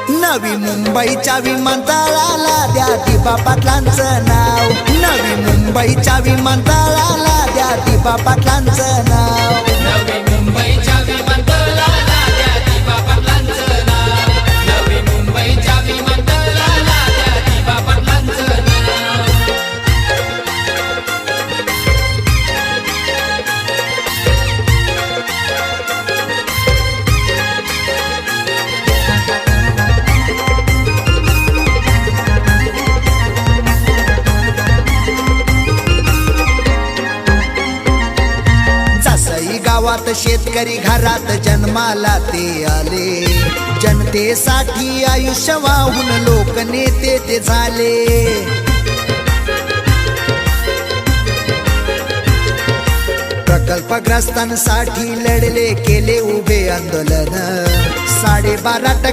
नवी मुंबईच्या विमानतळाला द्या दिबा पाटलांचं नाव, नवी मुंबईच्या विमानतळाला द्या दिबा पाटलांचं नाव, नवी मुंबईच्या विमानतळाला द्या दिबा पाटलांचं नाव, नवी मुंबईच्या विमानतळाला द्या दिबा पाटलांचं नाव. जसई गावात शेतकरी घरात जन्माला ते आले, जनतेसाठी आयुष्य वाहून लोकनेते ते झाले. प्रकल्पग्रस्तांसाठी लढले केले उभे आंदोलन, 12.5%